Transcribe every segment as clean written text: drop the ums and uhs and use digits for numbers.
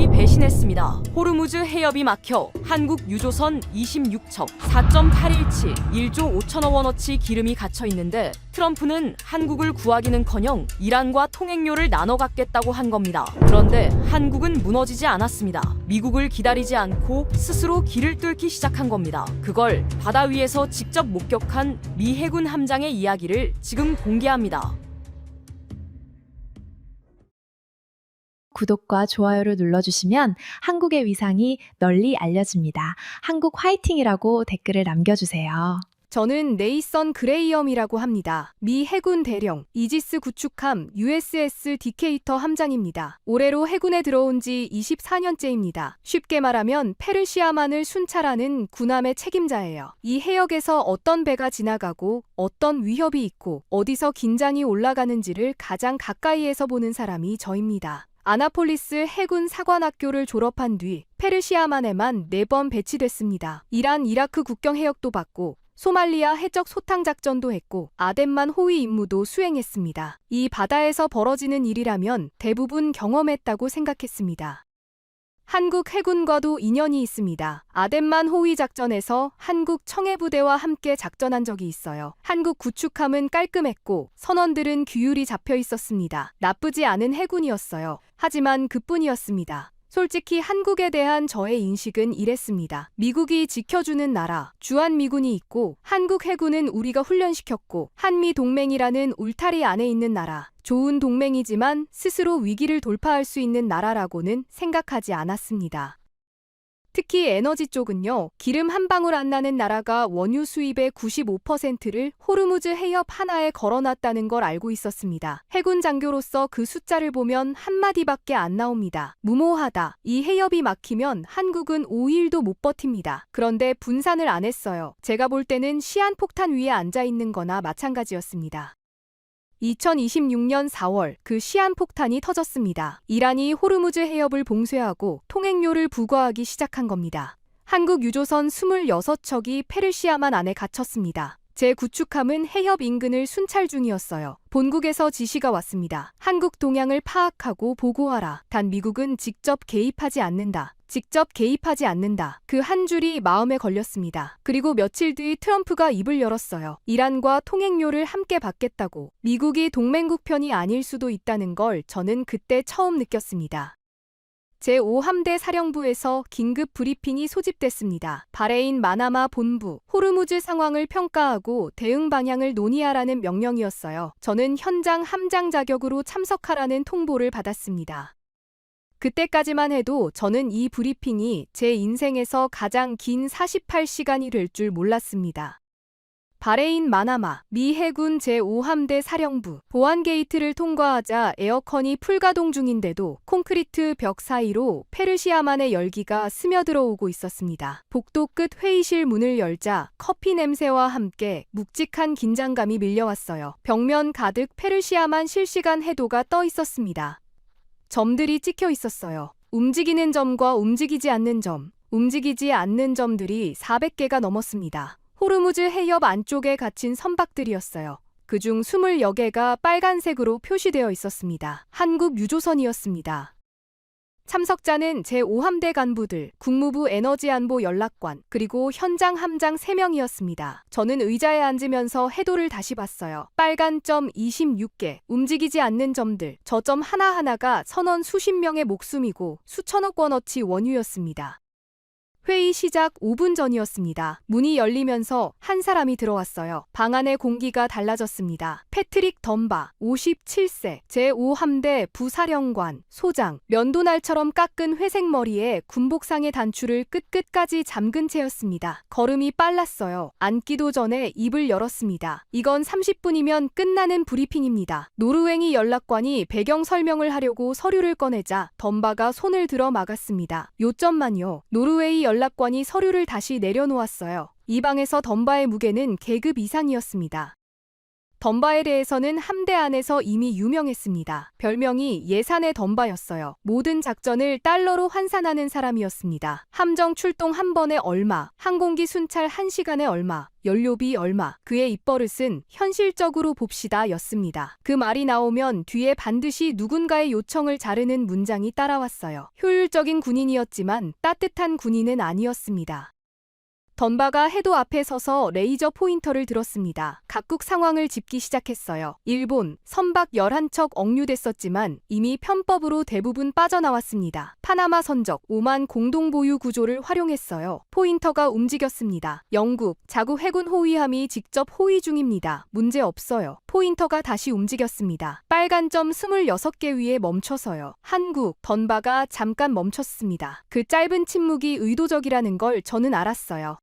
미국이 배신했습니다. 호르무즈 해협이 막혀 한국 유조선 26척 4.817 1조 5천억 원어치 기름이 갇혀 있는데 트럼프는 한국을 구하기는커녕 이란과 통행료를 나눠 갖겠다고 한 겁니다. 그런데 한국은 무너지지 않았습니다. 미국을 기다리지 않고 스스로 길을 뚫기 시작한 겁니다. 그걸 바다 위에서 직접 목격한 미 해군 함장의 이야기를 지금 공개합니다. 구독과 좋아요를 눌러주시면 한국의 위상이 널리 알려집니다. 한국 화이팅이라고 댓글을 남겨주세요. 저는 네이선 그레이엄이라고 합니다. 미 해군 대령 이지스 구축함 USS 디케이터 함장입니다. 올해로 해군에 들어온 지 24년째입니다. 쉽게 말하면 페르시아만을 순찰하는 군함의 책임자예요. 이 해역에서 어떤 배가 지나가고 어떤 위협이 있고 어디서 긴장이 올라가는지를 가장 가까이에서 보는 사람이 저입니다. 아나폴리스 해군 사관학교를 졸업한 뒤 페르시아만에만 4번 배치됐습니다. 이란 이라크 국경 해역도 봤고 소말리아 해적 소탕 작전도 했고 아덴만 호위 임무도 수행했습니다. 이 바다에서 벌어지는 일이라면 대부분 경험했다고 생각했습니다. 한국 해군과도 인연이 있습니다. 아덴만 호위 작전에서 한국 청해부대와 함께 작전한 적이 있어요. 한국 구축함은 깔끔했고 선원들은 규율이 잡혀 있었습니다. 나쁘지 않은 해군이었어요. 하지만 그뿐이었습니다. 솔직히 한국에 대한 저의 인식은 이랬습니다. 미국이 지켜주는 나라, 주한미군이 있고 한국 해군은 우리가 훈련시켰고 한미동맹이라는 울타리 안에 있는 나라, 좋은 동맹이지만 스스로 위기를 돌파할 수 있는 나라라고는 생각하지 않았습니다. 특히 에너지 쪽은요. 기름 한 방울 안 나는 나라가 원유 수입의 95%를 호르무즈 해협 하나에 걸어놨다는 걸 알고 있었습니다. 해군 장교로서 그 숫자를 보면 한마디밖에 안 나옵니다. 무모하다. 이 해협이 막히면 한국은 5일도 못 버팁니다. 그런데 분산을 안 했어요. 제가 볼 때는 시한폭탄 위에 앉아 있는 거나 마찬가지였습니다. 2026년 4월 그 시한폭탄이 터졌습니다. 이란이 호르무즈 해협을 봉쇄하고 통행료를 부과하기 시작한 겁니다. 한국 유조선 26척이 페르시아만 안에 갇혔습니다. 제 구축함은 해협 인근을 순찰 중이었어요. 본국에서 지시가 왔습니다. 한국 동향을 파악하고 보고하라. 단 미국은 직접 개입하지 않는다. 직접 개입하지 않는다. 그 한 줄이 마음에 걸렸습니다. 그리고 며칠 뒤 트럼프가 입을 열었어요. 이란과 통행료를 함께 받겠다고. 미국이 동맹국 편이 아닐 수도 있다는 걸 저는 그때 처음 느꼈습니다. 제5함대 사령부에서 긴급 브리핑이 소집됐습니다. 바레인 마나마 본부, 호르무즈 상황을 평가하고 대응 방향을 논의하라는 명령이었어요. 저는 현장 함장 자격으로 참석하라는 통보를 받았습니다. 그때까지만 해도 저는 이 브리핑이 제 인생에서 가장 긴 48시간이 될 줄 몰랐습니다. 바레인 마나마, 미 해군 제5함대 사령부, 보안 게이트를 통과하자 에어컨이 풀가동 중인데도 콘크리트 벽 사이로 페르시아만의 열기가 스며들어오고 있었습니다. 복도 끝 회의실 문을 열자 커피 냄새와 함께 묵직한 긴장감이 밀려왔어요. 벽면 가득 페르시아만 실시간 해도가 떠 있었습니다. 점들이 찍혀 있었어요. 움직이는 점과 움직이지 않는 점, 움직이지 않는 점들이 400개가 넘었습니다. 호르무즈 해협 안쪽에 갇힌 선박들이었어요. 그중 20여 개가 빨간색으로 표시되어 있었습니다. 한국 유조선이었습니다. 참석자는 제5함대 간부들, 국무부 에너지안보 연락관, 그리고 현장 함장 3명이었습니다. 저는 의자에 앉으면서 해도를 다시 봤어요. 빨간 점 26개, 움직이지 않는 점들, 저 점 하나하나가 선원 수십 명의 목숨이고 수천억 원어치 원유였습니다. 회의 시작 5분 전이었습니다. 문이 열리면서 한 사람이 들어왔어요. 방 안의 공기가 달라졌습니다. 패트릭 덤바, 57세, 제5함대 부사령관, 소장, 면도날처럼 깎은 회색 머리에 군복상의 단추를 끝끝까지 잠근 채였습니다. 걸음이 빨랐어요. 앉기도 전에 입을 열었습니다. 이건 30분이면 끝나는 브리핑입니다. 노르웨이 연락관이 배경 설명을 하려고 서류를 꺼내자 덤바가 손을 들어 막았습니다. 요점만요. 노르웨이 연락관이 서류를 다시 내려놓았어요. 이 방에서 덤바의 무게는 계급 이상이었습니다. 덤바에 대해서는 함대 안에서 이미 유명했습니다. 별명이 예산의 덤바였어요. 모든 작전을 달러로 환산하는 사람이었습니다. 함정 출동 한 번에 얼마, 항공기 순찰 1시간에 얼마, 연료비 얼마. 그의 입버릇은 현실적으로 봅시다 였습니다. 그 말이 나오면 뒤에 반드시 누군가의 요청을 자르는 문장이 따라왔어요. 효율적인 군인이었지만 따뜻한 군인은 아니었습니다. 덤바가 해도 앞에 서서 레이저 포인터를 들었습니다. 각국 상황을 짚기 시작했어요. 일본, 선박 11척 억류됐었지만 이미 편법으로 대부분 빠져나왔습니다. 파나마 선적, 오만 공동보유 구조를 활용했어요. 포인터가 움직였습니다. 영국, 자국 해군 호위함이 직접 호위 중입니다. 문제 없어요. 포인터가 다시 움직였습니다. 빨간 점 26개 위에 멈춰서요. 한국, 덤바가 잠깐 멈췄습니다. 그 짧은 침묵이 의도적이라는 걸 저는 알았어요.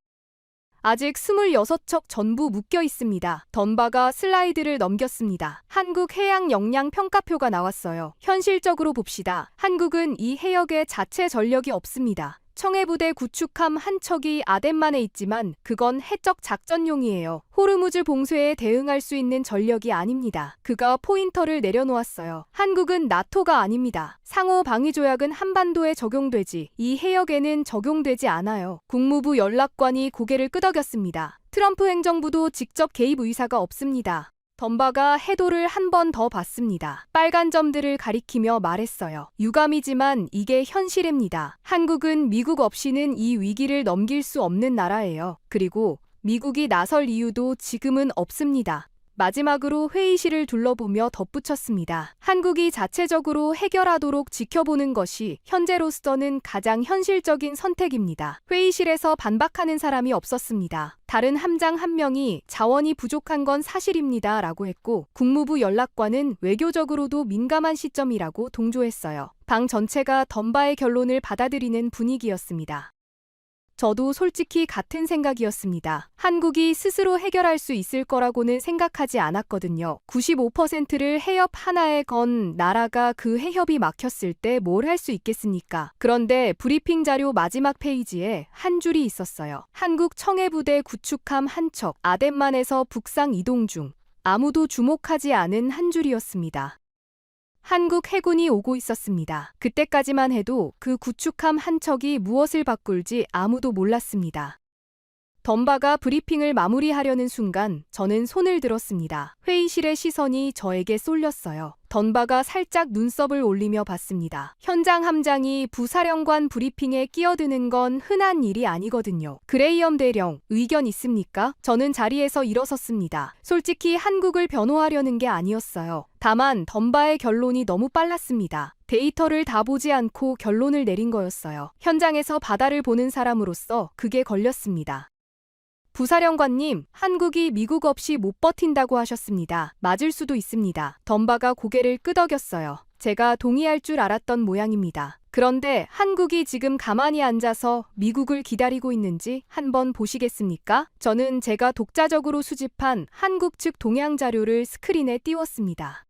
아직 26척 전부 묶여 있습니다. 덤바가 슬라이드를 넘겼습니다. 한국 해양 역량 평가표가 나왔어요. 현실적으로 봅시다. 한국은 이 해역에 자체 전력이 없습니다. 청해부대 구축함 한 척이 아덴만에 있지만 그건 해적 작전용이에요. 호르무즈 봉쇄에 대응할 수 있는 전력이 아닙니다. 그가 포인터를 내려놓았어요. 한국은 나토가 아닙니다. 상호 방위 조약은 한반도에 적용되지 이 해역에는 적용되지 않아요. 국무부 연락관이 고개를 끄덕였습니다. 트럼프 행정부도 직접 개입 의사가 없습니다. 덤바가 해도를 한 번 더 봤습니다. 빨간 점들을 가리키며 말했어요. 유감이지만 이게 현실입니다. 한국은 미국 없이는 이 위기를 넘길 수 없는 나라예요. 그리고 미국이 나설 이유도 지금은 없습니다. 마지막으로 회의실을 둘러보며 덧붙였습니다. 한국이 자체적으로 해결하도록 지켜보는 것이 현재로서는 가장 현실적인 선택입니다. 회의실에서 반박하는 사람이 없었습니다. 다른 함장 한 명이 자원이 부족한 건 사실입니다 라고 했고 국무부 연락관은 외교적으로도 민감한 시점이라고 동조했어요. 방 전체가 덤바의 결론을 받아들이는 분위기였습니다. 저도 솔직히 같은 생각이었습니다. 한국이 스스로 해결할 수 있을 거라고는 생각하지 않았거든요. 95%를 해협 하나에 건 나라가 그 해협이 막혔을 때 뭘 할 수 있겠습니까? 그런데 브리핑 자료 마지막 페이지에 한 줄이 있었어요. 한국 청해부대 구축함 한 척, 아덴만에서 북상 이동 중. 아무도 주목하지 않은 한 줄이었습니다. 한국 해군이 오고 있었습니다. 그때까지만 해도 그 구축함 한 척이 무엇을 바꿀지 아무도 몰랐습니다. 덤바가 브리핑을 마무리하려는 순간 저는 손을 들었습니다. 회의실의 시선이 저에게 쏠렸어요. 덤바가 살짝 눈썹을 올리며 봤습니다. 현장 함장이 부사령관 브리핑에 끼어드는 건 흔한 일이 아니거든요. 그레이엄 대령, 의견 있습니까? 저는 자리에서 일어섰습니다. 솔직히 한국을 변호하려는 게 아니었어요. 다만 덤바의 결론이 너무 빨랐습니다. 데이터를 다 보지 않고 결론을 내린 거였어요. 현장에서 바다를 보는 사람으로서 그게 걸렸습니다. 부사령관님, 한국이 미국 없이 못 버틴다고 하셨습니다. 맞을 수도 있습니다. 덤바가 고개를 끄덕였어요. 제가 동의할 줄 알았던 모양입니다. 그런데 한국이 지금 가만히 앉아서 미국을 기다리고 있는지 한번 보시겠습니까? 저는 제가 독자적으로 수집한 한국 측 동향 자료를 스크린에 띄웠습니다.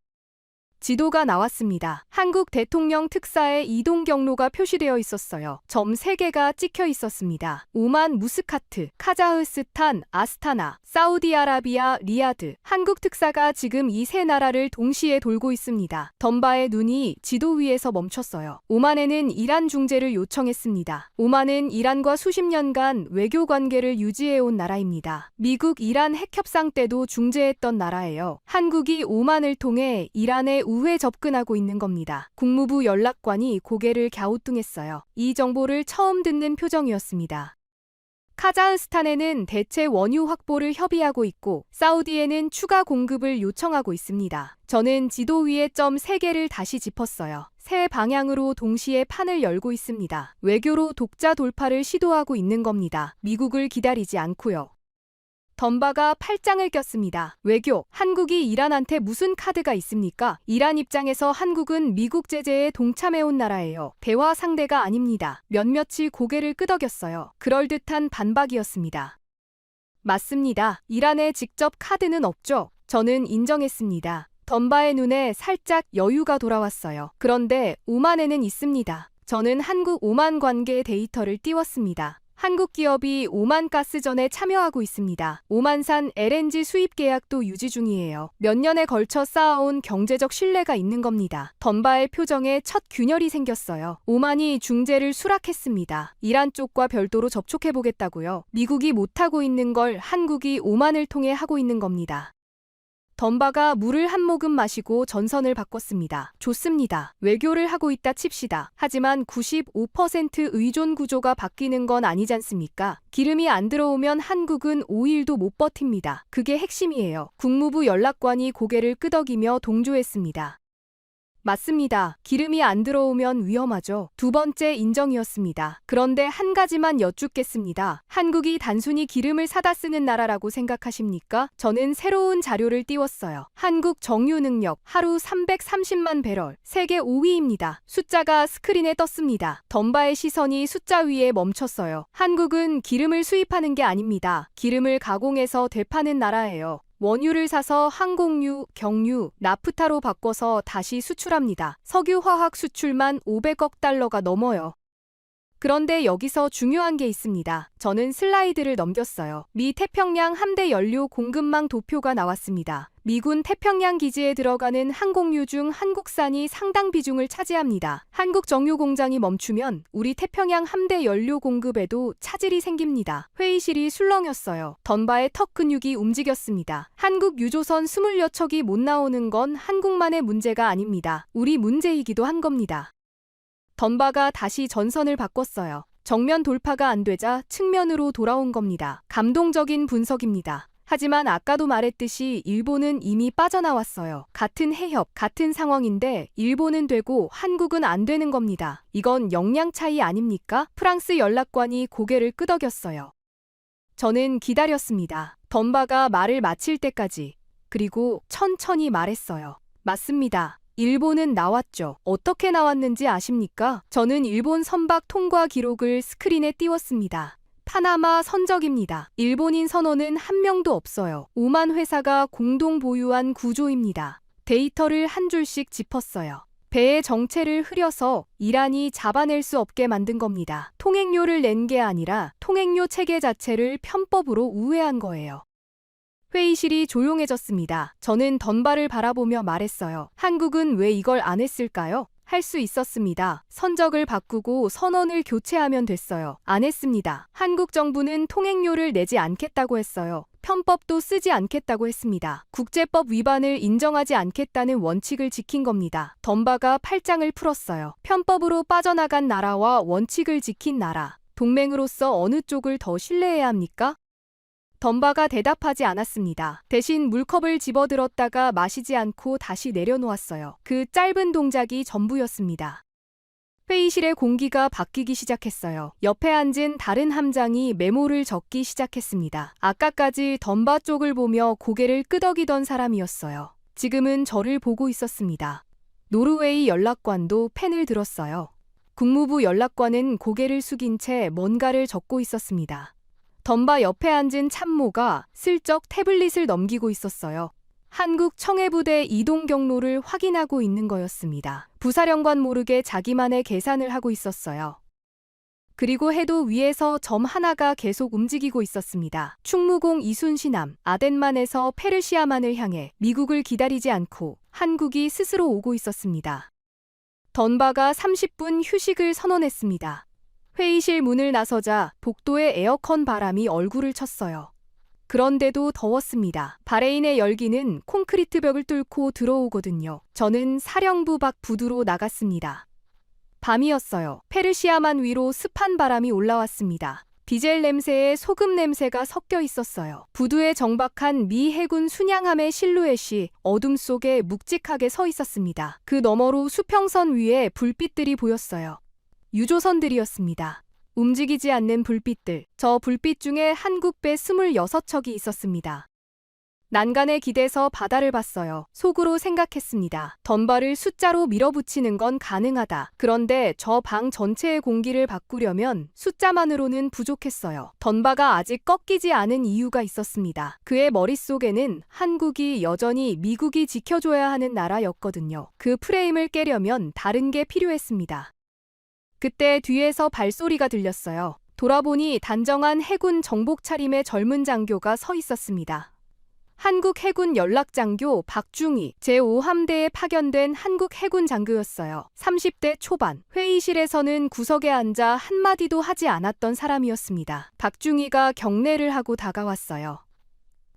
지도가 나왔습니다. 한국 대통령 특사의 이동 경로가 표시되어 있었어요. 점 3개가 찍혀 있었습니다. 오만 무스카트, 카자흐스탄, 아스타나, 사우디아라비아, 리야드. 한국 특사가 지금 이 세 나라를 동시에 돌고 있습니다. 덤바의 눈이 지도 위에서 멈췄어요. 오만에는 이란 중재를 요청했습니다. 오만은 이란과 수십 년간 외교 관계를 유지해온 나라입니다. 미국 이란 핵협상 때도 중재했던 나라예요. 한국이 오만을 통해 이란의 우회 접근하고 있는 겁니다. 국무부 연락관이 고개를 갸우뚱했어요. 이 정보를 처음 듣는 표정이었습니다. 카자흐스탄에는 대체 원유 확보를 협의하고 있고 사우디에는 추가 공급을 요청하고 있습니다. 저는 지도 위에 점 3개를 다시 짚었어요. 세 방향으로 동시에 판을 열고 있습니다. 외교로 독자 돌파를 시도하고 있는 겁니다. 미국을 기다리지 않고요. 덤바가 팔짱을 꼈습니다. 외교, 한국이 이란한테 무슨 카드가 있습니까? 이란 입장에서 한국은 미국 제재에 동참해온 나라예요. 대화 상대가 아닙니다. 몇몇이 고개를 끄덕였어요. 그럴듯한 반박이었습니다. 맞습니다. 이란에 직접 카드는 없죠. 저는 인정했습니다. 덤바의 눈에 살짝 여유가 돌아왔어요. 그런데 오만에는 있습니다. 저는 한국 오만 관계 데이터를 띄웠습니다. 한국 기업이 오만 가스전에 참여하고 있습니다. 오만산 LNG 수입 계약도 유지 중이에요. 몇 년에 걸쳐 쌓아온 경제적 신뢰가 있는 겁니다. 던바의 표정에 첫 균열이 생겼어요. 오만이 중재를 수락했습니다. 이란 쪽과 별도로 접촉해보겠다고요. 미국이 못하고 있는 걸 한국이 오만을 통해 하고 있는 겁니다. 던바가 물을 한 모금 마시고 전선을 바꿨습니다. 좋습니다. 외교를 하고 있다 칩시다. 하지만 95% 의존 구조가 바뀌는 건 아니잖습니까? 기름이 안 들어오면 한국은 5일도 못 버팁니다. 그게 핵심이에요. 국무부 연락관이 고개를 끄덕이며 동조했습니다. 맞습니다. 기름이 안 들어오면 위험하죠. 두 번째 인정이었습니다. 그런데 한 가지만 여쭙겠습니다. 한국이 단순히 기름을 사다 쓰는 나라라고 생각하십니까? 저는 새로운 자료를 띄웠어요. 한국 정유 능력 하루 330만 배럴, 세계 5위입니다. 숫자가 스크린에 떴습니다. 던바의 시선이 숫자 위에 멈췄어요. 한국은 기름을 수입하는 게 아닙니다. 기름을 가공해서 되파는 나라예요. 원유를 사서 항공유, 경유, 나프타로 바꿔서 다시 수출합니다. 석유화학 수출만 500억 달러가 넘어요. 그런데 여기서 중요한 게 있습니다. 저는 슬라이드를 넘겼어요. 미 태평양 함대 연료 공급망 도표가 나왔습니다. 미군 태평양 기지에 들어가는 항공유 중 한국산이 상당 비중을 차지합니다. 한국 정유 공장이 멈추면 우리 태평양 함대 연료 공급에도 차질이 생깁니다. 회의실이 술렁였어요. 던바의 턱 근육이 움직였습니다. 한국 유조선 20여 척이 못 나오는 건 한국만의 문제가 아닙니다. 우리 문제이기도 한 겁니다. 던바가 다시 전선을 바꿨어요. 정면 돌파가 안 되자 측면으로 돌아온 겁니다. 감동적인 분석입니다. 하지만 아까도 말했듯이 일본은 이미 빠져나왔어요. 같은 해협, 같은 상황인데 일본은 되고 한국은 안 되는 겁니다. 이건 역량 차이 아닙니까? 프랑스 연락관이 고개를 끄덕였어요. 저는 기다렸습니다. 던바가 말을 마칠 때까지. 그리고 천천히 말했어요. 맞습니다. 일본은 나왔죠. 어떻게 나왔는지 아십니까? 저는 일본 선박 통과 기록을 스크린에 띄웠습니다. 파나마 선적입니다. 일본인 선원은 한 명도 없어요. 오만 회사가 공동 보유한 구조입니다. 데이터를 한 줄씩 짚었어요. 배의 정체를 흐려서 이란이 잡아낼 수 없게 만든 겁니다. 통행료를 낸 게 아니라 통행료 체계 자체를 편법으로 우회한 거예요. 회의실이 조용해졌습니다. 저는 던바를 바라보며 말했어요. 한국은 왜 이걸 안 했을까요? 할 수 있었습니다. 선적을 바꾸고 선원을 교체하면 됐어요. 안 했습니다. 한국 정부는 통행료를 내지 않겠다고 했어요. 편법도 쓰지 않겠다고 했습니다. 국제법 위반을 인정하지 않겠다는 원칙을 지킨 겁니다. 던바가 팔짱을 풀었어요. 편법으로 빠져나간 나라와 원칙을 지킨 나라. 동맹으로서 어느 쪽을 더 신뢰해야 합니까? 던바가 대답하지 않았습니다. 대신 물컵을 집어들었다가 마시지 않고 다시 내려놓았어요. 그 짧은 동작이 전부였습니다. 회의실의 공기가 바뀌기 시작했어요. 옆에 앉은 다른 함장이 메모를 적기 시작했습니다. 아까까지 던바 쪽을 보며 고개를 끄덕이던 사람이었어요. 지금은 저를 보고 있었습니다. 노르웨이 연락관도 펜을 들었어요. 국무부 연락관은 고개를 숙인 채 뭔가를 적고 있었습니다. 던바 옆에 앉은 참모가 슬쩍 태블릿을 넘기고 있었어요. 한국 청해부대 이동 경로를 확인하고 있는 거였습니다. 부사령관 모르게 자기만의 계산을 하고 있었어요. 그리고 해도 위에서 점 하나가 계속 움직이고 있었습니다. 충무공 이순신함 아덴만에서 페르시아만을 향해 미국을 기다리지 않고 한국이 스스로 오고 있었습니다. 던바가 30분 휴식을 선언했습니다. 회의실 문을 나서자 복도의 에어컨 바람이 얼굴을 쳤어요. 그런데도 더웠습니다. 바레인의 열기는 콘크리트 벽을 뚫고 들어오거든요. 저는 사령부 밖 부두로 나갔습니다. 밤이었어요. 페르시아만 위로 습한 바람이 올라왔습니다. 디젤 냄새에 소금 냄새가 섞여 있었어요. 부두에 정박한 미 해군 순양함의 실루엣이 어둠 속에 묵직하게 서 있었습니다. 그 너머로 수평선 위에 불빛들이 보였어요. 유조선들이었습니다. 움직이지 않는 불빛들. 저 불빛 중에 한국배 26척이 있었습니다. 난간에 기대서 바다를 봤어요. 속으로 생각했습니다. 던바를 숫자로 밀어붙이는 건 가능하다. 그런데 저 방 전체의 공기를 바꾸려면 숫자만으로는 부족했어요. 던바가 아직 꺾이지 않은 이유가 있었습니다. 그의 머릿속에는 한국이 여전히 미국이 지켜줘야 하는 나라였거든요. 그 프레임을 깨려면 다른 게 필요했습니다. 그때 뒤에서 발소리가 들렸어요. 돌아보니 단정한 해군 정복 차림의 젊은 장교가 서 있었습니다. 한국 해군 연락장교 박중희 제5함대에 파견된 한국 해군 장교였어요. 30대 초반, 회의실에서는 구석에 앉아 한마디도 하지 않았던 사람이었습니다. 박중희가 경례를 하고 다가왔어요.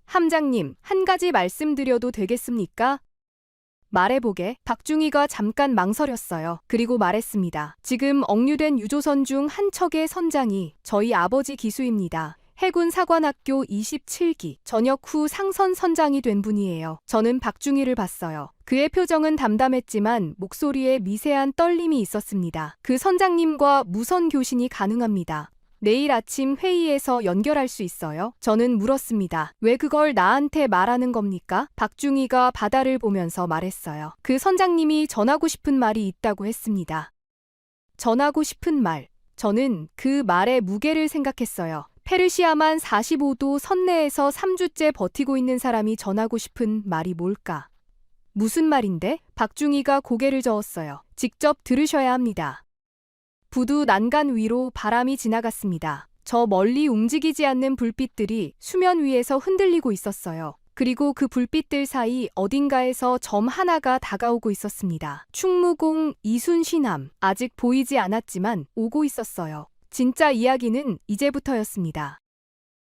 함장님, 한 가지 말씀드려도 되겠습니까? 말해보게. 박중희가 잠깐 망설였어요. 그리고 말했습니다. 지금 억류된 유조선 중 한 척의 선장이 저희 아버지 기수입니다. 해군 사관학교 27기 전역 후 상선 선장이 된 분이에요. 저는 박중희를 봤어요. 그의 표정은 담담했지만 목소리에 미세한 떨림이 있었습니다. 그 선장님과 무선 교신이 가능합니다. 내일 아침 회의에서 연결할 수 있어요? 저는 물었습니다. 왜 그걸 나한테 말하는 겁니까? 박중희가 바다를 보면서 말했어요. 그 선장님이 전하고 싶은 말이 있다고 했습니다. 전하고 싶은 말. 저는 그 말의 무게를 생각했어요. 페르시아만 45도 선내에서 3주째 버티고 있는 사람이 전하고 싶은 말이 뭘까? 무슨 말인데? 박중희가 고개를 저었어요. 직접 들으셔야 합니다. 부두 난간 위로 바람이 지나갔습니다. 저 멀리 움직이지 않는 불빛들이 수면 위에서 흔들리고 있었어요. 그리고 그 불빛들 사이 어딘가에서 점 하나가 다가오고 있었습니다. 충무공 이순신함. 아직 보이지 않았지만 오고 있었어요. 진짜 이야기는 이제부터였습니다.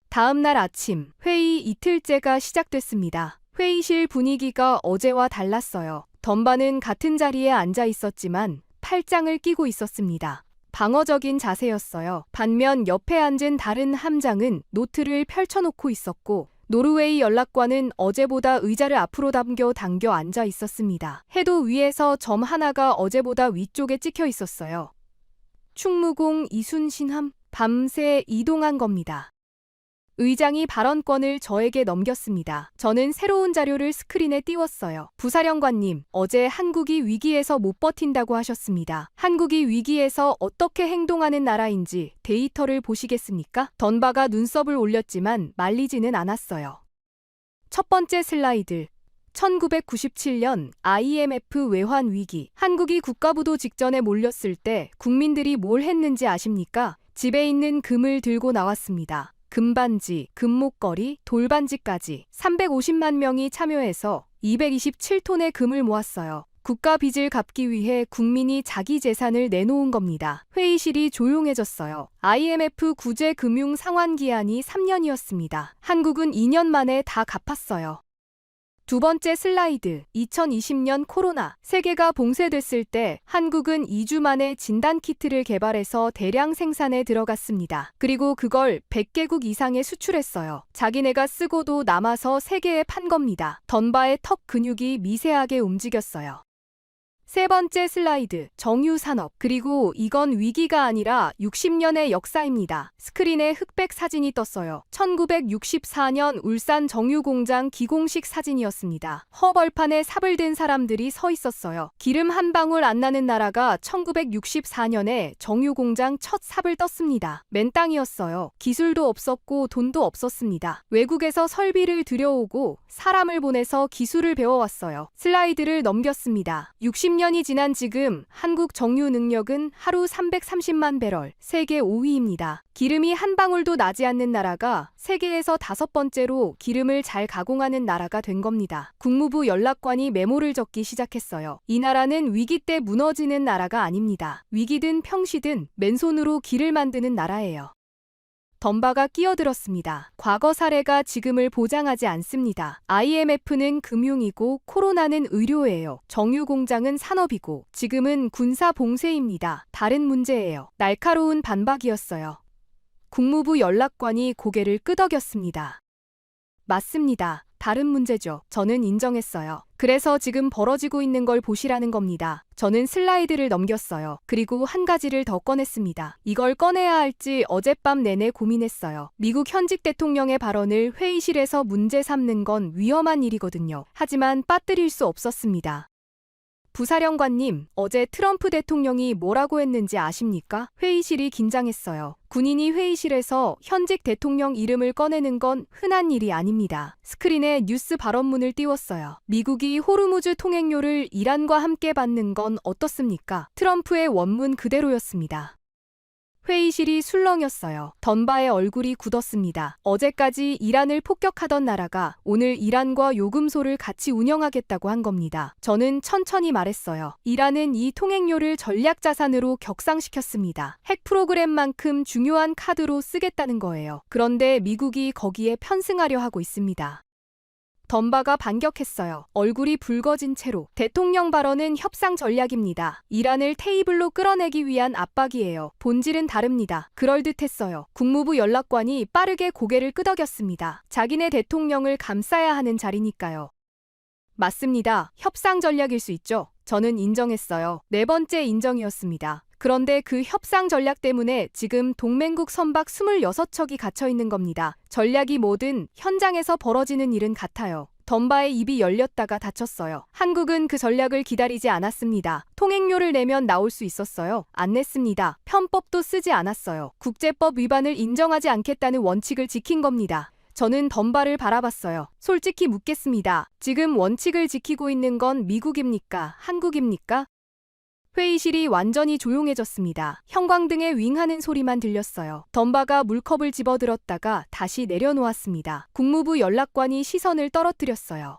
다음 날 아침, 회의 이틀째가 시작됐습니다. 회의실 분위기가 어제와 달랐어요. 덤바는 같은 자리에 앉아 있었지만 팔짱을 끼고 있었습니다. 방어적인 자세였어요. 반면 옆에 앉은 다른 함장은 노트를 펼쳐놓고 있었고 노르웨이 연락관은 어제보다 의자를 앞으로 당겨 앉아 있었습니다. 해도 위에서 점 하나가 어제보다 위쪽에 찍혀 있었어요. 충무공 이순신함, 밤새 이동한 겁니다. 의장이 발언권을 저에게 넘겼습니다. 저는 새로운 자료를 스크린에 띄웠어요. 부사령관님, 어제 한국이 위기에서 못 버틴다고 하셨습니다. 한국이 위기에서 어떻게 행동하는 나라인지 데이터를 보시겠습니까? 던바가 눈썹을 올렸지만 말리지는 않았어요. 첫 번째 슬라이드. 1997년 IMF 외환 위기. 한국이 국가부도 직전에 몰렸을 때 국민들이 뭘 했는지 아십니까? 집에 있는 금을 들고 나왔습니다. 금반지, 금목걸이, 돌반지까지 350만 명이 참여해서 227톤의 금을 모았어요. 국가 빚을 갚기 위해 국민이 자기 재산을 내놓은 겁니다. 회의실이 조용해졌어요. IMF 구제 금융 상환 기한이 3년이었습니다. 한국은 2년 만에 다 갚았어요. 두 번째 슬라이드. 2020년 코로나. 세계가 봉쇄됐을 때 한국은 2주 만에 진단키트를 개발해서 대량 생산에 들어갔습니다. 그리고 그걸 100개국 이상에 수출했어요. 자기네가 쓰고도 남아서 세계에 판 겁니다. 던바의 턱 근육이 미세하게 움직였어요. 세 번째 슬라이드. 정유산업. 그리고 이건 위기가 아니라 60년의 역사입니다. 스크린에 흑백 사진이 떴어요. 1964년 울산 정유공장 기공식 사진이었습니다. 허벌판에 삽을 든 사람들이 서 있었어요. 기름 한 방울 안 나는 나라가 1964년에 정유공장 첫 삽을 떴습니다. 맨 땅이었어요. 기술도 없었고 돈도 없었습니다. 외국에서 설비를 들여오고 사람을 보내서 기술을 배워왔어요. 슬라이드를 넘겼습니다. 60년이 지난 지금 한국 정유 능력은 하루 330만 배럴, 세계 5위입니다. 기름이 한 방울도 나지 않는 나라가 세계에서 5번째로 기름을 잘 가공하는 나라가 된 겁니다. 국무부 연락관이 메모를 적기 시작했어요. 이 나라는 위기 때 무너지는 나라가 아닙니다. 위기든 평시든 맨손으로 길을 만드는 나라예요. 던바가 끼어들었습니다. 과거 사례가 지금을 보장하지 않습니다. IMF는 금융이고 코로나는 의료예요. 정유공장은 산업이고 지금은 군사 봉쇄입니다. 다른 문제예요. 날카로운 반박이었어요. 국무부 연락관이 고개를 끄덕였습니다. 맞습니다. 다른 문제죠. 저는 인정했어요. 그래서 지금 벌어지고 있는 걸 보시라는 겁니다. 저는 슬라이드를 넘겼어요. 그리고 한 가지를 더 꺼냈습니다. 이걸 꺼내야 할지 어젯밤 내내 고민했어요. 미국 현직 대통령의 발언을 회의실에서 문제 삼는 건 위험한 일이거든요. 하지만 빠뜨릴 수 없었습니다. 부사령관님, 어제 트럼프 대통령이 뭐라고 했는지 아십니까? 회의실이 긴장했어요. 군인이 회의실에서 현직 대통령 이름을 꺼내는 건 흔한 일이 아닙니다. 스크린에 뉴스 발언문을 띄웠어요. 미국이 호르무즈 통행료를 이란과 함께 받는 건 어떻습니까? 트럼프의 원문 그대로였습니다. 회의실이 술렁였어요. 던바의 얼굴이 굳었습니다. 어제까지 이란을 폭격하던 나라가 오늘 이란과 요금소를 같이 운영하겠다고 한 겁니다. 저는 천천히 말했어요. 이란은 이 통행료를 전략 자산으로 격상시켰습니다. 핵 프로그램만큼 중요한 카드로 쓰겠다는 거예요. 그런데 미국이 거기에 편승하려 하고 있습니다. 던바가 반격했어요. 얼굴이 붉어진 채로. 대통령 발언은 협상 전략입니다. 이란을 테이블로 끌어내기 위한 압박이에요. 본질은 다릅니다. 그럴듯했어요. 국무부 연락관이 빠르게 고개를 끄덕였습니다. 자기네 대통령을 감싸야 하는 자리니까요. 맞습니다. 협상 전략일 수 있죠. 저는 인정했어요. 네 번째 인정이었습니다. 그런데 그 협상 전략 때문에 지금 동맹국 선박 26척이 갇혀 있는 겁니다. 전략이 뭐든 현장에서 벌어지는 일은 같아요. 던바의 입이 열렸다가 닫혔어요. 한국은 그 전략을 기다리지 않았습니다. 통행료를 내면 나올 수 있었어요. 안 냈습니다. 편법도 쓰지 않았어요. 국제법 위반을 인정하지 않겠다는 원칙을 지킨 겁니다. 저는 던바를 바라봤어요. 솔직히 묻겠습니다. 지금 원칙을 지키고 있는 건 미국입니까? 한국입니까? 회의실이 완전히 조용해졌습니다. 형광등에 윙하는 소리만 들렸어요. 던바가 물컵을 집어들었다가 다시 내려놓았습니다. 국무부 연락관이 시선을 떨어뜨렸어요.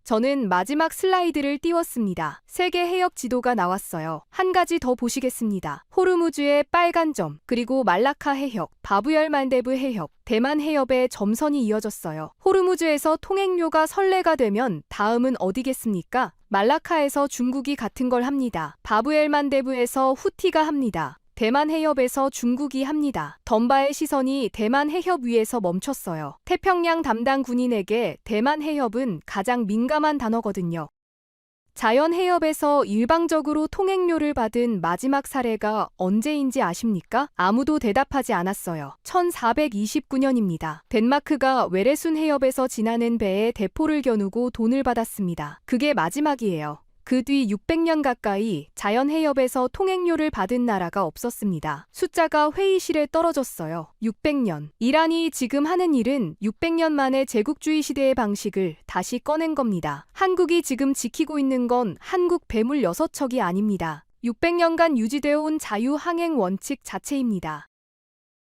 저는 마지막 슬라이드를 띄웠습니다. 세계 해역 지도가 나왔어요. 한 가지 더 보시겠습니다. 호르무즈의 빨간 점, 그리고 말라카 해협, 바부열만데브 해협, 대만 해협에 점선이 이어졌어요. 호르무즈에서 통행료가 선례가 되면 다음은 어디겠습니까? 말라카에서 중국이 같은 걸 합니다. 바부엘만데브에서 후티가 합니다. 대만 해협에서 중국이 합니다. 던바의 시선이 대만 해협 위에서 멈췄어요. 태평양 담당 군인에게 대만 해협은 가장 민감한 단어거든요. 자연 해협에서 일방적으로 통행료를 받은 마지막 사례가 언제인지 아십니까? 아무도 대답하지 않았어요. 1429년입니다. 덴마크가 외래순 해협에서 지나는 배에 대포를 겨누고 돈을 받았습니다. 그게 마지막이에요. 그 뒤 600년 가까이 자연 해협에서 통행료를 받은 나라가 없었습니다. 숫자가 회의실에 떨어졌어요. 600년. 이란이 지금 하는 일은 600년 만에 제국주의 시대의 방식을 다시 꺼낸 겁니다. 한국이 지금 지키고 있는 건 한국 배물 6척이 아닙니다. 600년간 유지되어 온 자유항행 원칙 자체입니다.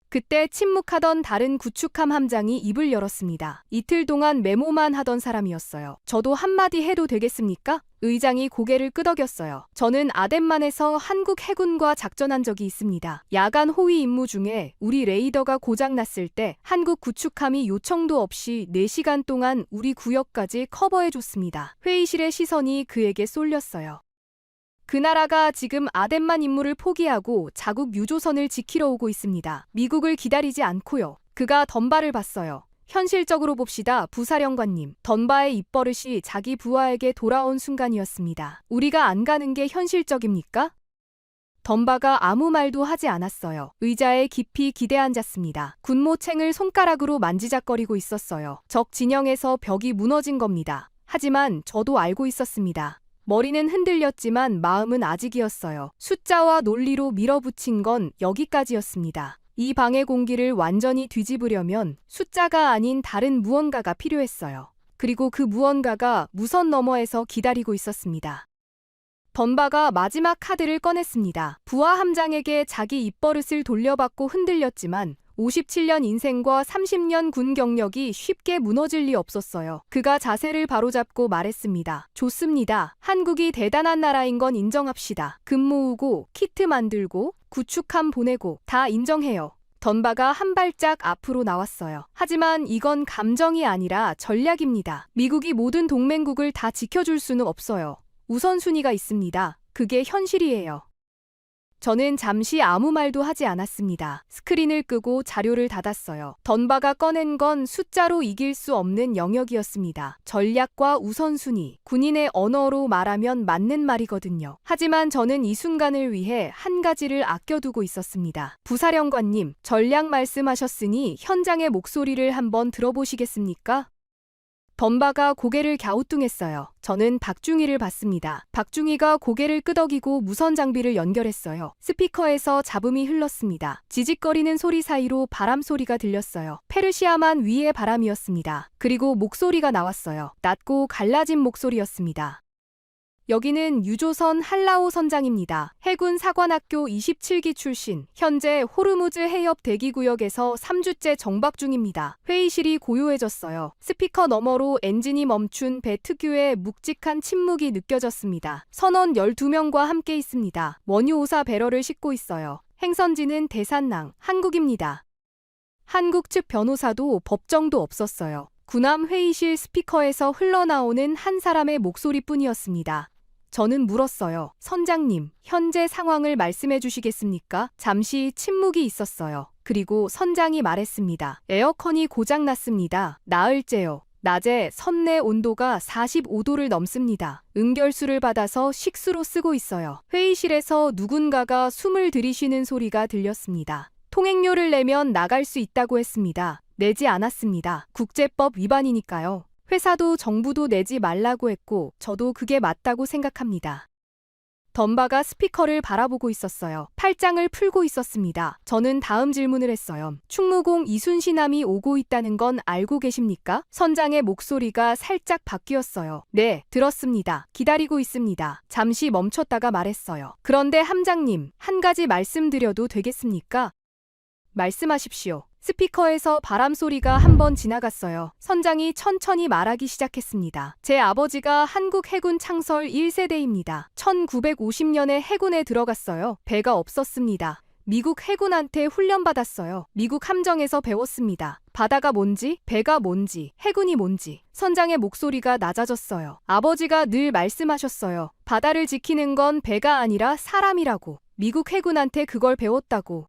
그때 침묵하던 다른 구축함 함장이 입을 열었습니다. 이틀 동안 메모만 하던 사람이었어요. 저도 한마디 해도 되겠습니까? 의장이 고개를 끄덕였어요. 저는 아덴만에서 한국 해군과 작전한 적이 있습니다. 야간 호위 임무 중에 우리 레이더가 고장났을 때 한국 구축함이 요청도 없이 4시간 동안 우리 구역까지 커버해줬습니다. 회의실의 시선이 그에게 쏠렸어요. 그 나라가 지금 아덴만 임무를 포기하고 자국 유조선을 지키러 오고 있습니다. 미국을 기다리지 않고요. 그가 던바를 봤어요. 현실적으로 봅시다, 부사령관님. 던바의 입버릇이 자기 부하에게 돌아온 순간이었습니다. 우리가 안 가는 게 현실적입니까? 던바가 아무 말도 하지 않았어요. 의자에 깊이 기대앉았습니다. 군모챙을 손가락으로 만지작거리고 있었어요. 적 진영에서 벽이 무너진 겁니다. 하지만 저도 알고 있었습니다. 머리는 흔들렸지만 마음은 아직이었어요. 숫자와 논리로 밀어붙인 건 여기까지였습니다. 이 방의 공기를 완전히 뒤집으려면 숫자가 아닌 다른 무언가가 필요했어요. 그리고 그 무언가가 무선 너머에서 기다리고 있었습니다. 던바가 마지막 카드를 꺼냈습니다. 부하 함장에게 자기 입버릇을 돌려받고 흔들렸지만 57년 인생과 30년 군 경력이 쉽게 무너질 리 없었어요. 그가 자세를 바로잡고 말했습니다. 좋습니다. 한국이 대단한 나라인 건 인정합시다. 금 모으고 키트 만들고 구축함 보내고 다 인정해요. 던바가 한 발짝 앞으로 나왔어요. 하지만 이건 감정이 아니라 전략입니다. 미국이 모든 동맹국을 다 지켜줄 수는 없어요. 우선순위가 있습니다. 그게 현실이에요. 저는 잠시 아무 말도 하지 않았습니다. 스크린을 끄고 자료를 닫았어요. 던바가 꺼낸 건 숫자로 이길 수 없는 영역이었습니다. 전략과 우선순위, 군인의 언어로 말하면 맞는 말이거든요. 하지만 저는 이 순간을 위해 한 가지를 아껴두고 있었습니다. 부사령관님, 전략 말씀하셨으니 현장의 목소리를 한번 들어보시겠습니까? 던바가 고개를 갸우뚱했어요. 저는 박중희를 봤습니다. 박중희가 고개를 끄덕이고 무선 장비를 연결했어요. 스피커에서 잡음이 흘렀습니다. 지직거리는 소리 사이로 바람 소리가 들렸어요. 페르시아만 위의 바람이었습니다. 그리고 목소리가 나왔어요. 낮고 갈라진 목소리였습니다. 여기는 유조선 한라호 선장입니다. 해군 사관학교 27기 출신, 현재 호르무즈 해협 대기구역에서 3주째 정박 중입니다. 회의실이 고요해졌어요. 스피커 너머로 엔진이 멈춘 배 특유의 묵직한 침묵이 느껴졌습니다. 선원 12명과 함께 있습니다. 원유오사 배럴을 싣고 있어요. 행선지는 대산낭, 한국입니다. 한국 측 변호사도 법정도 없었어요. 군함 회의실 스피커에서 흘러나오는 한 사람의 목소리뿐이었습니다. 저는 물었어요. 선장님, 현재 상황을 말씀해 주시겠습니까? 잠시 침묵이 있었어요. 그리고 선장이 말했습니다. 에어컨이 고장났습니다. 나흘째요. 낮에 선내 온도가 45도를 넘습니다. 응결수를 받아서 식수로 쓰고 있어요. 회의실에서 누군가가 숨을 들이쉬는 소리가 들렸습니다. 통행료를 내면 나갈 수 있다고 했습니다. 내지 않았습니다. 국제법 위반이니까요. 회사도 정부도 내지 말라고 했고 저도 그게 맞다고 생각합니다. 덤바가 스피커를 바라보고 있었어요. 팔짱을 풀고 있었습니다. 저는 다음 질문을 했어요. 충무공 이순신함이 오고 있다는 건 알고 계십니까? 선장의 목소리가 살짝 바뀌었어요. 네, 들었습니다. 기다리고 있습니다. 잠시 멈췄다가 말했어요. 그런데 함장님, 한 가지 말씀드려도 되겠습니까? 말씀하십시오. 스피커에서 바람 소리가 한 번 지나갔어요. 선장이 천천히 말하기 시작했습니다. 제 아버지가 한국 해군 창설 1세대입니다. 1950년에 해군에 들어갔어요. 배가 없었습니다. 미국 해군한테 훈련받았어요. 미국 함정에서 배웠습니다. 바다가 뭔지, 배가 뭔지, 해군이 뭔지. 선장의 목소리가 낮아졌어요. 아버지가 늘 말씀하셨어요. 바다를 지키는 건 배가 아니라 사람이라고. 미국 해군한테 그걸 배웠다고.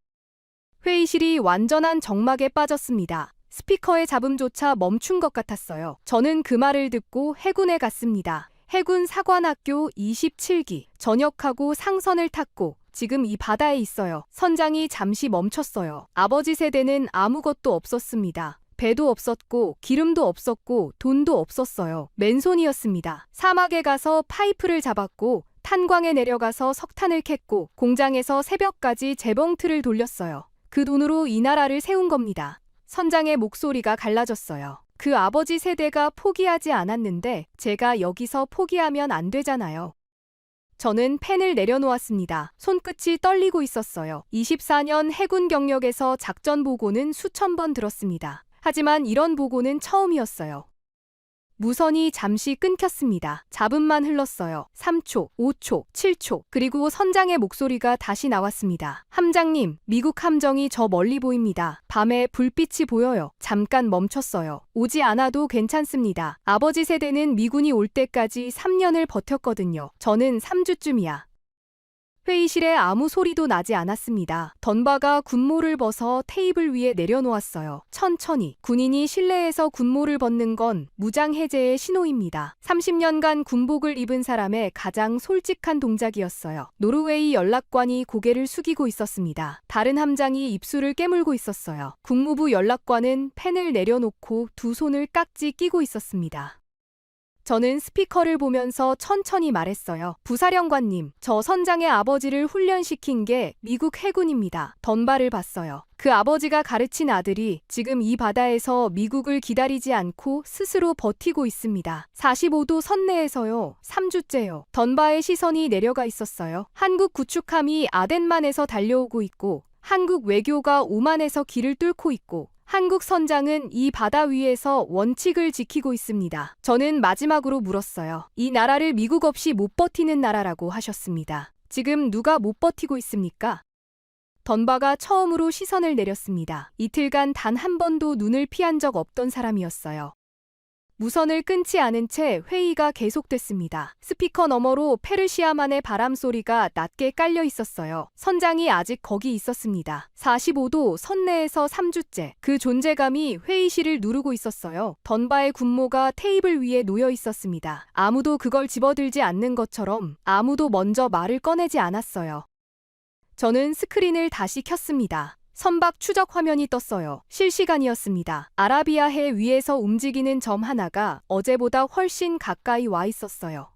회의실이 완전한 정막에 빠졌습니다. 스피커의 잡음조차 멈춘 것 같았어요. 저는 그 말을 듣고 해군에 갔습니다. 해군 사관학교 27기. 전역하고 상선을 탔고 지금 이 바다에 있어요. 선장이 잠시 멈췄어요. 아버지 세대는 아무것도 없었습니다. 배도 없었고 기름도 없었고 돈도 없었어요. 맨손이었습니다. 사막에 가서 파이프를 잡았고 탄광에 내려가서 석탄을 캤고 공장에서 새벽까지 재봉틀을 돌렸어요. 그 돈으로 이 나라를 세운 겁니다. 선장의 목소리가 갈라졌어요. 그 아버지 세대가 포기하지 않았는데 제가 여기서 포기하면 안 되잖아요. 저는 펜을 내려놓았습니다. 손끝이 떨리고 있었어요. 24년 해군 경력에서 작전 보고는 수천 번 들었습니다. 하지만 이런 보고는 처음이었어요. 무선이 잠시 끊겼습니다. 잡음만 흘렀어요. 3초, 5초, 7초. 그리고 선장의 목소리가 다시 나왔습니다. 함장님, 미국 함정이 저 멀리 보입니다. 밤에 불빛이 보여요. 잠깐 멈췄어요. 오지 않아도 괜찮습니다. 아버지 세대는 미군이 올 때까지 3년을 버텼거든요. 저는 3주쯤이야. 회의실에 아무 소리도 나지 않았습니다. 던바가 군모를 벗어 테이블 위에 내려놓았어요. 천천히. 군인이 실내에서 군모를 벗는 건 무장 해제의 신호입니다. 30년간 군복을 입은 사람의 가장 솔직한 동작이었어요. 노르웨이 연락관이 고개를 숙이고 있었습니다. 다른 함장이 입술을 깨물고 있었어요. 국무부 연락관은 펜을 내려놓고 두 손을 깍지 끼고 있었습니다. 저는 스피커를 보면서 천천히 말했어요. 부사령관님, 저 선장의 아버지를 훈련시킨 게 미국 해군입니다. 던바를 봤어요. 그 아버지가 가르친 아들이 지금 이 바다에서 미국을 기다리지 않고 스스로 버티고 있습니다. 45도 선내에서요. 3주째요. 던바의 시선이 내려가 있었어요. 한국 구축함이 아덴만에서 달려오고 있고 한국 외교가 오만에서 길을 뚫고 있고 한국 선장은 이 바다 위에서 원칙을 지키고 있습니다. 저는 마지막으로 물었어요. 이 나라를 미국 없이 못 버티는 나라라고 하셨습니다. 지금 누가 못 버티고 있습니까? 던바가 처음으로 시선을 내렸습니다. 이틀간 단 한 번도 눈을 피한 적 없던 사람이었어요. 무선을 끊지 않은 채 회의가 계속됐습니다. 스피커 너머로 페르시아만의 바람 소리가 낮게 깔려 있었어요. 선장이 아직 거기 있었습니다. 45도 선내에서 3주째. 그 존재감이 회의실을 누르고 있었어요. 던바의 군모가 테이블 위에 놓여 있었습니다. 아무도 그걸 집어들지 않는 것처럼 아무도 먼저 말을 꺼내지 않았어요. 저는 스크린을 다시 켰습니다. 선박 추적 화면이 떴어요. 실시간이었습니다. 아라비아해 위에서 움직이는 점 하나가 어제보다 훨씬 가까이 와 있었어요.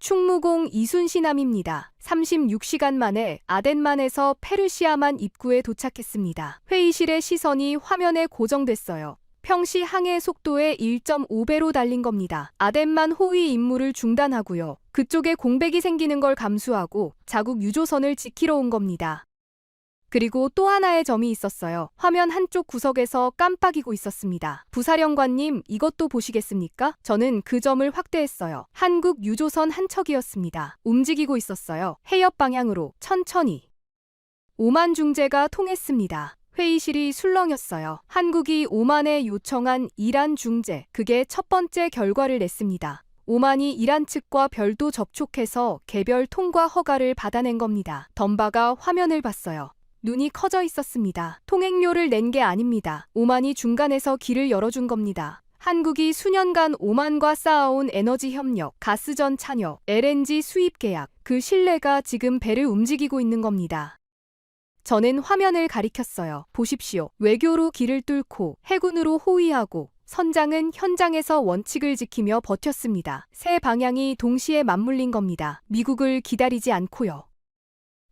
충무공 이순신함입니다. 36시간 만에 아덴만에서 페르시아만 입구에 도착했습니다. 회의실의 시선이 화면에 고정됐어요. 평시 항해 속도의 1.5배로 달린 겁니다. 아덴만 호위 임무를 중단하고요. 그쪽에 공백이 생기는 걸 감수하고 자국 유조선을 지키러 온 겁니다. 그리고 또 하나의 점이 있었어요. 화면 한쪽 구석에서 깜빡이고 있었습니다. 부사령관님, 이것도 보시겠습니까? 저는 그 점을 확대했어요. 한국 유조선 한 척이었습니다. 움직이고 있었어요. 해협 방향으로 천천히. 오만 중재가 통했습니다. 회의실이 술렁였어요. 한국이 오만에 요청한 이란 중재, 그게 첫 번째 결과를 냈습니다. 오만이 이란 측과 별도 접촉해서 개별 통과 허가를 받아낸 겁니다. 덤바가 화면을 봤어요. 눈이 커져 있었습니다. 통행료를 낸 게 아닙니다. 오만이 중간에서 길을 열어준 겁니다. 한국이 수년간 오만과 쌓아온 에너지 협력, 가스전 찬여, LNG 수입 계약, 그 신뢰가 지금 배를 움직이고 있는 겁니다. 저는 화면을 가리켰어요. 보십시오. 외교로 길을 뚫고 해군으로 호위하고 선장은 현장에서 원칙을 지키며 버텼습니다. 세 방향이 동시에 맞물린 겁니다. 미국을 기다리지 않고요.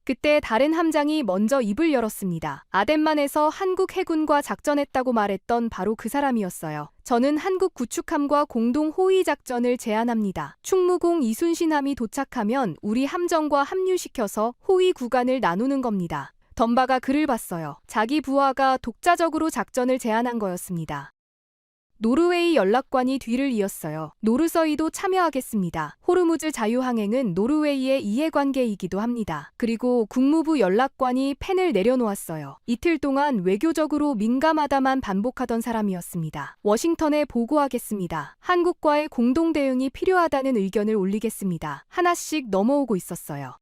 그때 다른 함장이 먼저 입을 열었습니다. 아덴만에서 한국 해군과 작전했다고 말했던 바로 그 사람이었어요. 저는 한국 구축함과 공동 호위 작전을 제안합니다. 충무공 이순신함이 도착하면 우리 함정과 합류시켜서 호위 구간을 나누는 겁니다. 덤바가 글을 봤어요. 자기 부하가 독자적으로 작전을 제안한 거였습니다. 노르웨이 연락관이 뒤를 이었어요. 노르서이도 참여하겠습니다. 호르무즈 자유항행은 노르웨이의 이해관계이기도 합니다. 그리고 국무부 연락관이 펜을 내려놓았어요. 이틀 동안 외교적으로 민감하다만 반복하던 사람이었습니다. 워싱턴에 보고하겠습니다. 한국과의 공동 대응이 필요하다는 의견을 올리겠습니다. 하나씩 넘어오고 있었어요.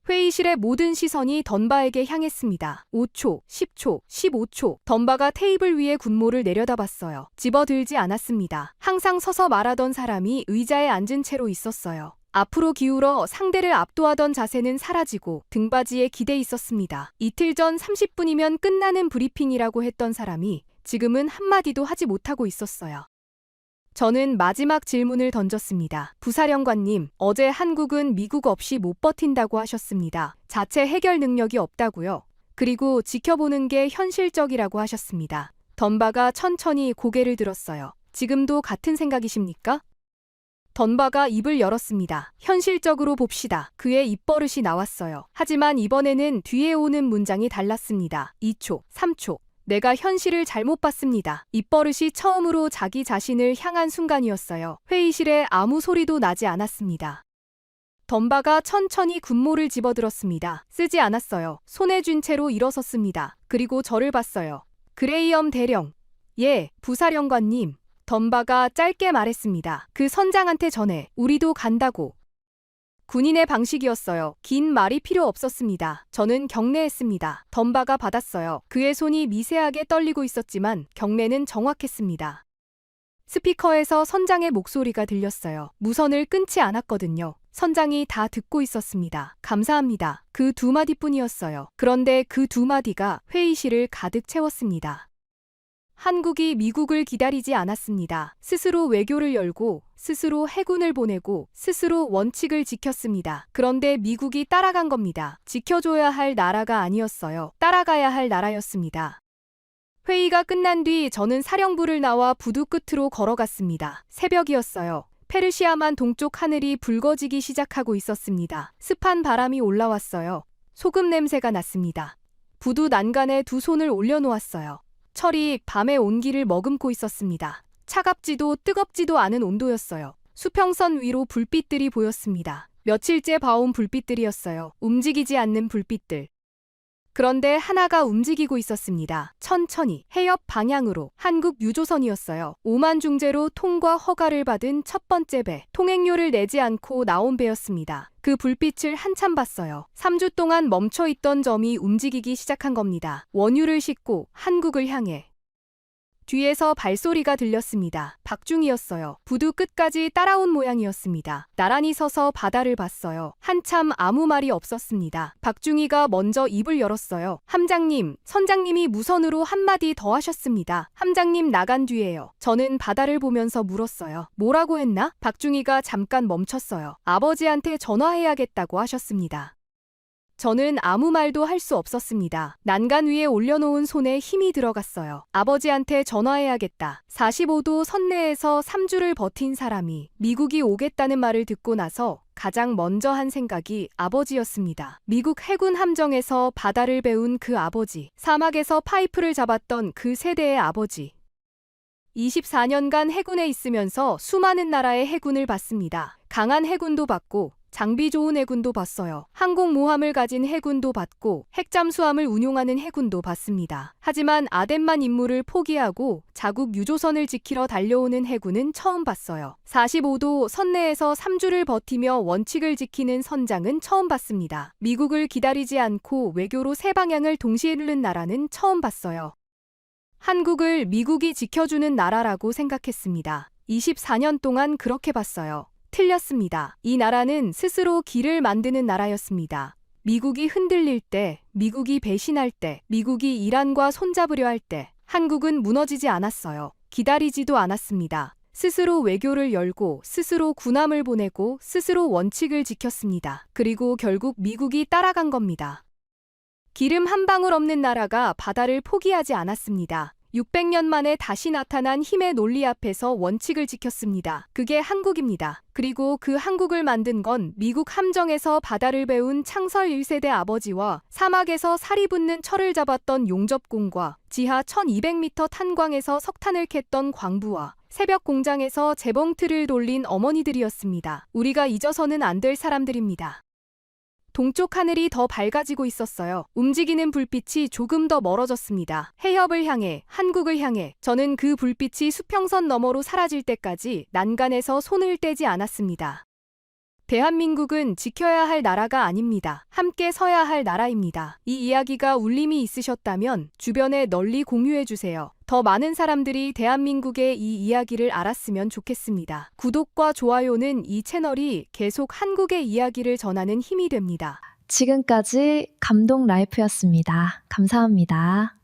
회의실의 모든 시선이 덤바에게 향했습니다. 5초, 10초, 15초. 덤바가 테이블 위에 군모를 내려다봤어요. 집어들지 않았습니다. 항상 서서 말하던 사람이 의자에 앉은 채로 있었어요. 앞으로 기울어 상대를 압도하던 자세는 사라지고 등받이에 기대 있었습니다. 이틀 전 30분이면 끝나는 브리핑이라고 했던 사람이 지금은 한마디도 하지 못하고 있었어요. 저는 마지막 질문을 던졌습니다. 부사령관님, 어제 한국은 미국 없이 못 버틴다고 하셨습니다. 자체 해결 능력이 없다고요. 그리고 지켜보는 게 현실적이라고 하셨습니다. 덤바가 천천히 고개를 들었어요. 지금도 같은 생각이십니까? 덤바가 입을 열었습니다. 현실적으로 봅시다. 그의 입버릇이 나왔어요. 하지만 이번에는 뒤에 오는 문장이 달랐습니다. 2초, 3초. 내가 현실을 잘못 봤습니다. 입버릇이 처음으로 자기 자신을 향한 순간이었어요. 회의실에 아무 소리도 나지 않았습니다. 덤바가 천천히 군모를 집어들었습니다. 쓰지 않았어요. 손에 쥔 채로 일어섰습니다. 그리고 저를 봤어요. 그레이엄 대령. 예, 부사령관님. 덤바가 짧게 말했습니다. 그 선장한테 전해. 우리도 간다고. 군인의 방식이었어요. 긴 말이 필요 없었습니다. 저는 경례했습니다. 덤바가 받았어요. 그의 손이 미세하게 떨리고 있었지만 경례는 정확했습니다. 스피커에서 선장의 목소리가 들렸어요. 무선을 끊지 않았거든요. 선장이 다 듣고 있었습니다. 감사합니다. 그 두 마디뿐이었어요. 그런데 그 두 마디가 회의실을 가득 채웠습니다. 한국이 미국을 기다리지 않았습니다. 스스로 외교를 열고 스스로 해군을 보내고 스스로 원칙을 지켰습니다. 그런데 미국이 따라간 겁니다. 지켜줘야 할 나라가 아니었어요. 따라가야 할 나라였습니다. 회의가 끝난 뒤 저는 사령부를 나와 부두 끝으로 걸어갔습니다. 새벽이었어요. 페르시아만 동쪽 하늘이 붉어지기 시작하고 있었습니다. 습한 바람이 올라왔어요. 소금 냄새가 났습니다. 부두 난간에 두 손을 올려놓았어요. 철이 밤의 온기를 머금고 있었습니다. 차갑지도 뜨겁지도 않은 온도였어요. 수평선 위로 불빛들이 보였습니다. 며칠째 봐온 불빛들이었어요. 움직이지 않는 불빛들. 그런데 하나가 움직이고 있었습니다. 천천히 해협 방향으로. 한국 유조선이었어요. 오만 중재로 통과 허가를 받은 첫 번째 배. 통행료를 내지 않고 나온 배였습니다. 그 불빛을 한참 봤어요. 3주 동안 멈춰있던 점이 움직이기 시작한 겁니다. 원유를 싣고 한국을 향해. 뒤에서 발소리가 들렸습니다. 박중이었어요. 부두 끝까지 따라온 모양이었습니다. 나란히 서서 바다를 봤어요. 한참 아무 말이 없었습니다. 박중이가 먼저 입을 열었어요. 함장님, 선장님이 무선으로 한마디 더 하셨습니다. 함장님 나간 뒤에요. 저는 바다를 보면서 물었어요. 뭐라고 했나? 박중이가 잠깐 멈췄어요. 아버지한테 전화해야겠다고 하셨습니다. 저는 아무 말도 할 수 없었습니다. 난간 위에 올려놓은 손에 힘이 들어갔어요. 아버지한테 전화해야겠다. 45도 선내에서 3주를 버틴 사람이 미국이 오겠다는 말을 듣고 나서 가장 먼저 한 생각이 아버지였습니다. 미국 해군 함정에서 바다를 배운 그 아버지, 사막에서 파이프를 잡았던 그 세대의 아버지. 24년간 해군에 있으면서 수많은 나라의 해군을 봤습니다. 강한 해군도 봤고 장비 좋은 해군도 봤어요. 항공모함을 가진 해군도 봤고 핵잠수함을 운용하는 해군도 봤습니다. 하지만 아덴만 임무를 포기하고 자국 유조선을 지키러 달려오는 해군은 처음 봤어요. 45도 선내에서 3주를 버티며 원칙을 지키는 선장은 처음 봤습니다. 미국을 기다리지 않고 외교로 세 방향을 동시에 흐르는 나라는 처음 봤어요. 한국을 미국이 지켜주는 나라라고 생각했습니다. 24년 동안 그렇게 봤어요. 틀렸습니다. 이 나라는 스스로 길을 만드는 나라였습니다. 미국이 흔들릴 때, 미국이 배신할 때, 미국이 이란과 손잡으려 할 때, 한국은 무너지지 않았어요. 기다리지도 않았습니다. 스스로 외교를 열고, 스스로 군함을 보내고, 스스로 원칙을 지켰습니다. 그리고 결국 미국이 따라간 겁니다. 기름 한 방울 없는 나라가 바다를 포기하지 않았습니다. 600년 만에 다시 나타난 힘의 논리 앞에서 원칙을 지켰습니다. 그게 한국입니다. 그리고 그 한국을 만든 건 미국 함정에서 바다를 배운 창설 1세대 아버지와 사막에서 살이 붙는 철을 잡았던 용접공과 지하 1200m 탄광에서 석탄을 캤던 광부와 새벽 공장에서 재봉틀을 돌린 어머니들이었습니다. 우리가 잊어서는 안 될 사람들입니다. 동쪽 하늘이 더 밝아지고 있었어요. 움직이는 불빛이 조금 더 멀어졌습니다. 해협을 향해, 한국을 향해. 저는 그 불빛이 수평선 너머로 사라질 때까지 난간에서 손을 떼지 않았습니다. 대한민국은 지켜야 할 나라가 아닙니다. 함께 서야 할 나라입니다. 이 이야기가 울림이 있으셨다면 주변에 널리 공유해주세요. 더 많은 사람들이 대한민국의 이 이야기를 알았으면 좋겠습니다. 구독과 좋아요는 이 채널이 계속 한국의 이야기를 전하는 힘이 됩니다. 지금까지 감동 라이프였습니다. 감사합니다.